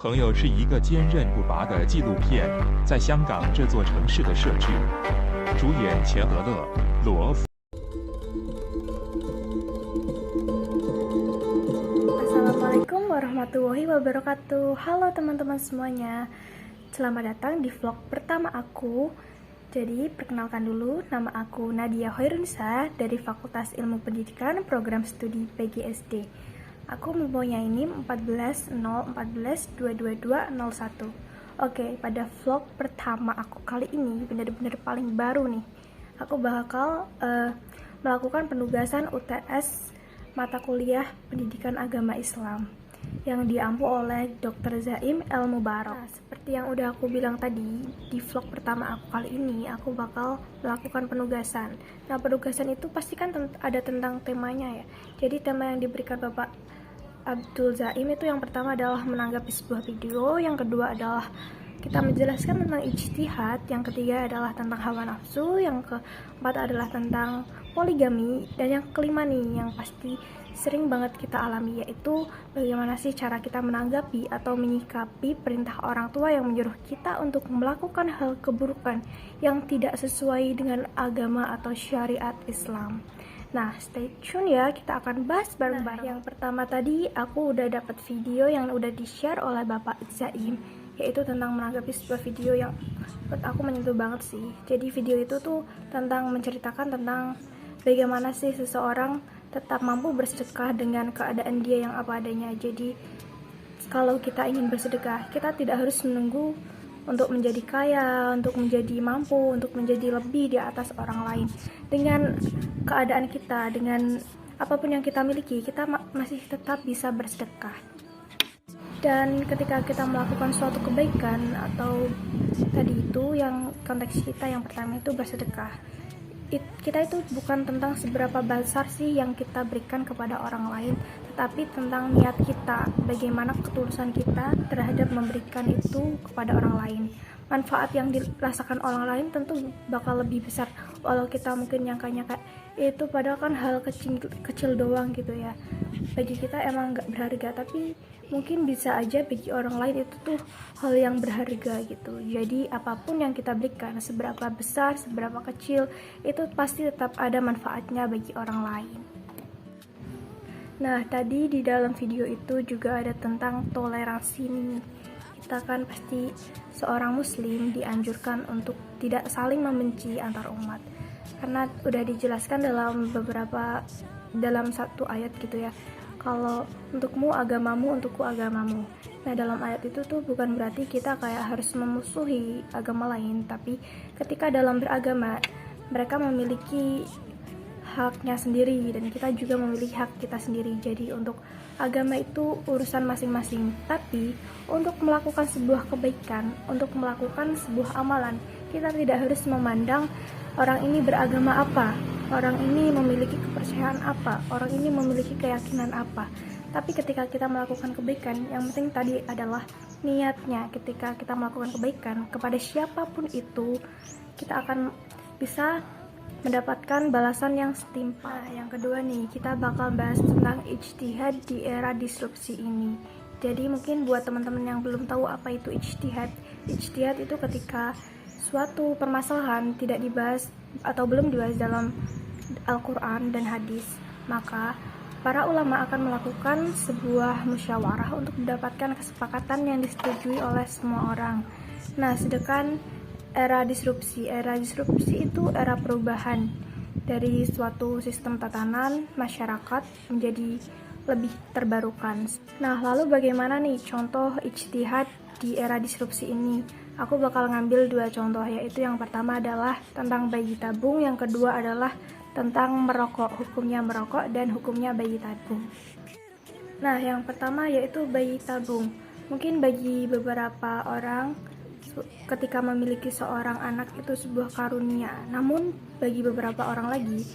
朋友是一个坚韧不拔的纪录片，在香港这座城市的摄制，主演钱德勒、罗福。Assalamualaikum warahmatullahi wabarakatuh. Halo teman-teman semuanya, selamat datang di vlog pertama aku. Jadi perkenalkan dulu, nama aku Nadia Hoirunisa dari Fakultas Ilmu Pendidikan Program Studi PGSD. Aku mempunyai NIM 14.014.22201. Oke, pada vlog pertama aku kali ini benar-benar paling baru nih. Aku bakal melakukan penugasan UTS mata kuliah Pendidikan Agama Islam yang diampu oleh Dr. Zaim El Mubarak. Nah, seperti yang udah aku bilang tadi, di vlog pertama aku kali ini aku bakal melakukan penugasan. Nah, penugasan itu pasti kan ada tentang temanya ya. Jadi tema yang diberikan Bapak Abdul Zaim itu yang pertama adalah menanggapi sebuah video, yang kedua adalah kita menjelaskan tentang ijtihad, yang ketiga adalah tentang hawa nafsu, yang keempat adalah tentang poligami, dan yang kelima nih yang pasti sering banget kita alami, yaitu bagaimana sih cara kita menanggapi atau menyikapi perintah orang tua yang menyuruh kita untuk melakukan hal keburukan yang tidak sesuai dengan agama atau syariat Islam. Nah, stay tune ya, kita akan bahas bareng-bareng. Yang pertama tadi aku udah dapat video yang udah di-share oleh Bapak Zaim, yaitu tentang menanggapi sebuah video yang menurut aku menyentuh banget sih. Jadi video itu tuh tentang menceritakan tentang bagaimana sih seseorang tetap mampu bersedekah dengan keadaan dia yang apa adanya. Jadi kalau kita ingin bersedekah, kita tidak harus menunggu untuk menjadi kaya, untuk menjadi mampu, untuk menjadi lebih di atas orang lain. Dengan keadaan kita, dengan apapun yang kita miliki, kita masih tetap bisa bersedekah. Dan ketika kita melakukan suatu kebaikan, atau tadi itu yang konteks kita yang pertama itu bersedekah, kita itu bukan tentang seberapa besar sih yang kita berikan kepada orang lain, tetapi tentang niat kita, bagaimana ketulusan kita terhadap memberikan itu kepada orang lain. Manfaat yang dirasakan orang lain tentu bakal lebih besar, walau kita mungkin nyangkanya kayak itu padahal kan hal kecil doang gitu ya. Bagi kita emang gak berharga, tapi mungkin bisa aja bagi orang lain itu tuh hal yang berharga gitu. Jadi apapun yang kita berikan, seberapa besar, seberapa kecil, itu pasti tetap ada manfaatnya bagi orang lain. Nah, tadi di dalam video itu juga ada tentang toleransi nih. Kita kan pasti seorang muslim dianjurkan untuk tidak saling membenci antar umat, karena udah dijelaskan dalam satu ayat gitu ya, kalau untukmu agamamu, untukku agamamu. Nah, dalam ayat itu tuh bukan berarti kita kayak harus memusuhi agama lain, tapi ketika dalam beragama mereka memiliki haknya sendiri dan kita juga memiliki hak kita sendiri. Jadi untuk agama itu urusan masing-masing, tapi untuk melakukan sebuah kebaikan, untuk melakukan sebuah amalan, kita tidak harus memandang orang ini beragama apa, orang ini memiliki kepercayaan apa, orang ini memiliki keyakinan apa. Tapi ketika kita melakukan kebaikan, yang penting tadi adalah niatnya. Ketika kita melakukan kebaikan kepada siapapun itu, kita akan bisa mendapatkan balasan yang setimpal. Nah, yang kedua nih, kita bakal bahas tentang ijtihad di era disrupsi ini. Jadi mungkin buat teman-teman yang belum tahu apa itu ijtihad itu ketika suatu permasalahan tidak dibahas atau belum dibahas dalam Al-Quran dan hadis, maka para ulama akan melakukan sebuah musyawarah untuk mendapatkan kesepakatan yang disetujui oleh semua orang. Nah, sedangkan era disrupsi itu era perubahan dari suatu sistem tatanan masyarakat menjadi lebih terbarukan. Nah, lalu bagaimana nih contoh ijtihad di era disrupsi ini? Aku bakal ngambil dua contoh, yaitu yang pertama adalah tentang bayi tabung, yang kedua adalah tentang merokok, hukumnya merokok dan hukumnya bayi tabung. Nah, yang pertama yaitu bayi tabung. Mungkin bagi beberapa orang ketika memiliki seorang anak itu sebuah karunia, namun bagi beberapa orang lagi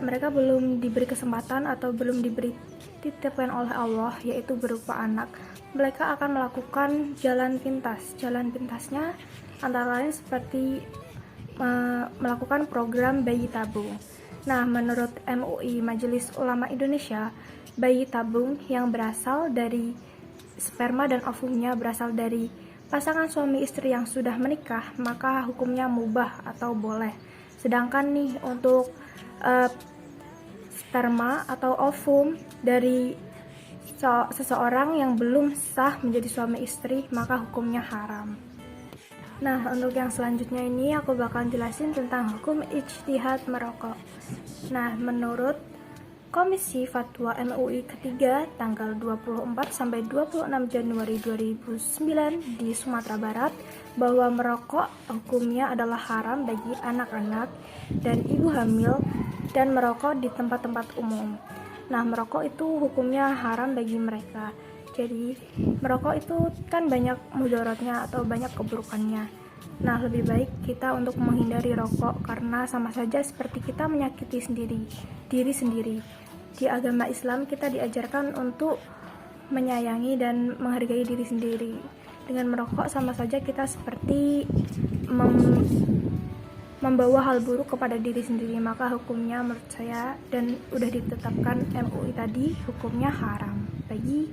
mereka belum diberi kesempatan atau belum diberi titipan oleh Allah, yaitu berupa anak. Mereka akan melakukan jalan pintasnya antara lain seperti melakukan program bayi tabung. Nah, menurut MUI Majelis Ulama Indonesia, bayi tabung yang berasal dari sperma dan ovumnya berasal dari pasangan suami istri yang sudah menikah, maka hukumnya mubah atau boleh. Sedangkan nih untuk sperma atau ovum dari seseorang yang belum sah menjadi suami istri, maka hukumnya haram. Nah, untuk yang selanjutnya ini aku bakal jelasin tentang hukum ijtihad merokok. Nah, menurut Komisi Fatwa MUI ketiga tanggal 24 sampai 26 Januari 2009 di Sumatera Barat, bahwa merokok hukumnya adalah haram bagi anak-anak dan ibu hamil dan merokok di tempat-tempat umum. Nah, merokok itu hukumnya haram bagi mereka. Jadi, merokok itu kan banyak mudaratnya atau banyak keburukannya. Nah, lebih baik kita untuk menghindari rokok karena sama saja seperti kita menyakiti diri sendiri. Di agama Islam kita diajarkan untuk menyayangi dan menghargai diri sendiri. Dengan merokok sama saja kita seperti membawa hal buruk kepada diri sendiri, maka hukumnya menurut saya dan udah ditetapkan MUI tadi hukumnya haram bagi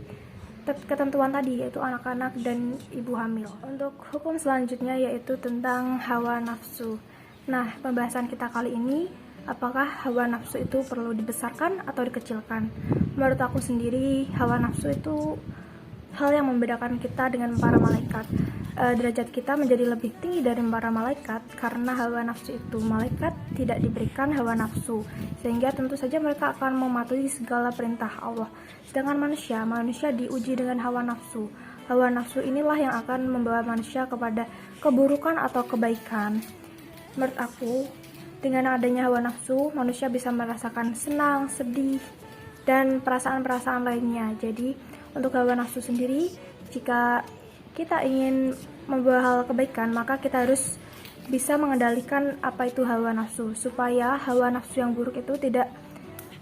ketentuan tadi, yaitu anak-anak dan ibu hamil. Untuk hukum selanjutnya yaitu tentang hawa nafsu. Nah, pembahasan kita kali ini, apakah hawa nafsu itu perlu dibesarkan atau dikecilkan? Menurut aku sendiri, hawa nafsu itu hal yang membedakan kita dengan para malaikat. Derajat kita menjadi lebih tinggi dari para malaikat karena hawa nafsu itu. Malaikat tidak diberikan hawa nafsu, sehingga tentu saja mereka akan mematuhi segala perintah Allah. Sedangkan manusia diuji dengan hawa nafsu. Hawa nafsu inilah yang akan membawa manusia kepada keburukan atau kebaikan. Menurut aku, dengan adanya hawa nafsu, manusia bisa merasakan senang, sedih, dan perasaan-perasaan lainnya. Jadi, untuk hawa nafsu sendiri, jika kita ingin membawa hal kebaikan, maka kita harus bisa mengendalikan apa itu hawa nafsu, supaya hawa nafsu yang buruk itu tidak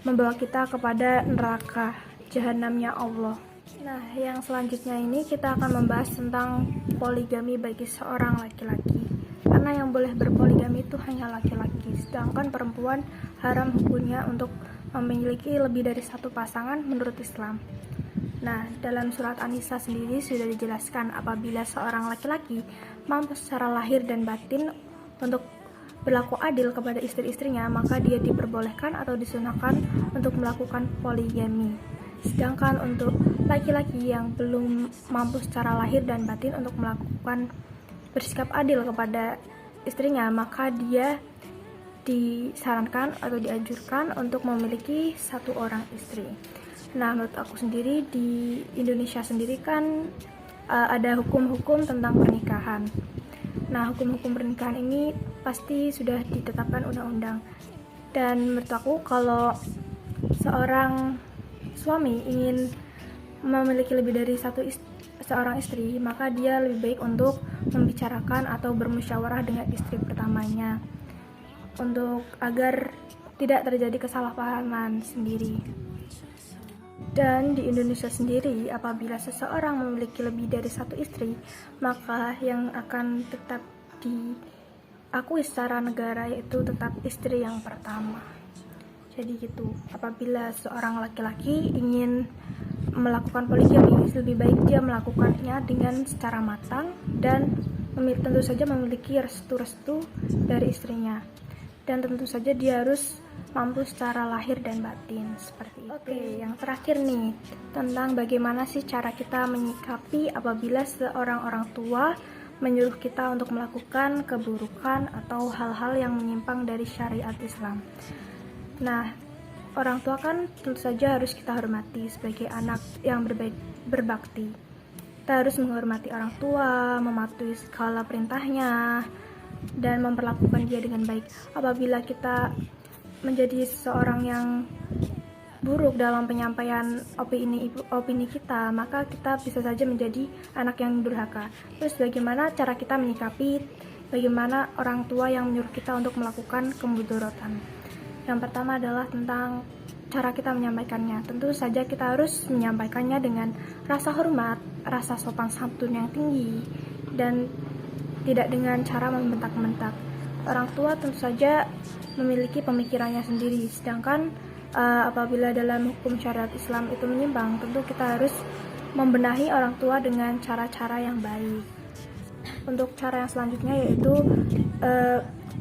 membawa kita kepada neraka jahanamnya Allah. Nah, yang selanjutnya ini kita akan membahas tentang poligami bagi seorang laki-laki. Karena yang boleh berpoligami itu hanya laki-laki, sedangkan perempuan haram hukumnya untuk memiliki lebih dari satu pasangan menurut Islam. Nah, dalam surat An-Nisa sendiri sudah dijelaskan apabila seorang laki-laki mampu secara lahir dan batin untuk berlaku adil kepada istri-istrinya, maka dia diperbolehkan atau disunahkan untuk melakukan poligami. Sedangkan untuk laki-laki yang belum mampu secara lahir dan batin untuk melakukan bersikap adil kepada istrinya, maka dia disarankan atau dianjurkan untuk memiliki satu orang istri. Nah, menurut aku sendiri di Indonesia sendiri kan ada hukum-hukum tentang pernikahan. Nah, hukum-hukum pernikahan ini pasti sudah ditetapkan undang-undang. Dan menurut aku kalau seorang suami ingin memiliki lebih dari seorang istri, maka dia lebih baik untuk membicarakan atau bermusyawarah dengan istri pertamanya untuk agar tidak terjadi kesalahpahaman sendiri. Dan di Indonesia sendiri, apabila seseorang memiliki lebih dari satu istri, maka yang akan tetap diakui secara negara yaitu tetap istri yang pertama. Jadi gitu, apabila seorang laki-laki ingin melakukan poligami, lebih baik dia melakukannya dengan secara matang dan tentu saja memiliki restu-restu dari istrinya. Dan tentu saja dia harus mampu secara lahir dan batin seperti itu. Oke, yang terakhir nih, tentang bagaimana sih cara kita menyikapi apabila seorang orang tua menyuruh kita untuk melakukan keburukan atau hal-hal yang menyimpang dari syariat Islam. Nah, orang tua kan tentu saja harus kita hormati sebagai anak yang berbakti. Kita harus menghormati orang tua, mematuhi segala perintahnya, dan memperlakukan dia dengan baik. Apabila kita menjadi seseorang yang buruk dalam penyampaian opini kita, maka kita bisa saja menjadi anak yang durhaka. Terus bagaimana cara kita menyikapi bagaimana orang tua yang menyuruh kita untuk melakukan kemudaratan? Yang pertama adalah tentang cara kita menyampaikannya. Tentu saja kita harus menyampaikannya dengan rasa hormat, rasa sopan santun yang tinggi, dan tidak dengan cara membentak-bentak. Orang tua tentu saja memiliki pemikirannya sendiri, sedangkan apabila dalam hukum syariat Islam itu menyimpang, tentu kita harus membenahi orang tua dengan cara-cara yang baik. Untuk cara yang selanjutnya yaitu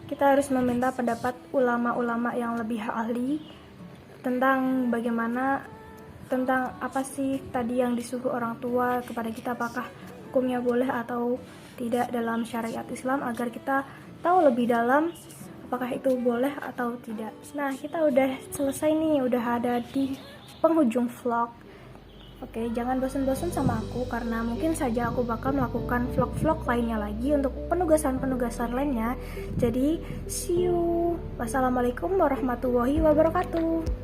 kita harus meminta pendapat ulama-ulama yang lebih ahli tentang apa sih tadi yang disuruh orang tua kepada kita, apakah hukumnya boleh atau tidak dalam syariat Islam, agar kita tahu lebih dalam apakah itu boleh atau tidak. Nah, kita udah selesai nih, udah ada di penghujung vlog. Oke, jangan bosan-bosan sama aku, karena mungkin saja aku bakal melakukan vlog-vlog lainnya lagi untuk penugasan-penugasan lainnya. Jadi, see you. Wassalamualaikum warahmatullahi wabarakatuh.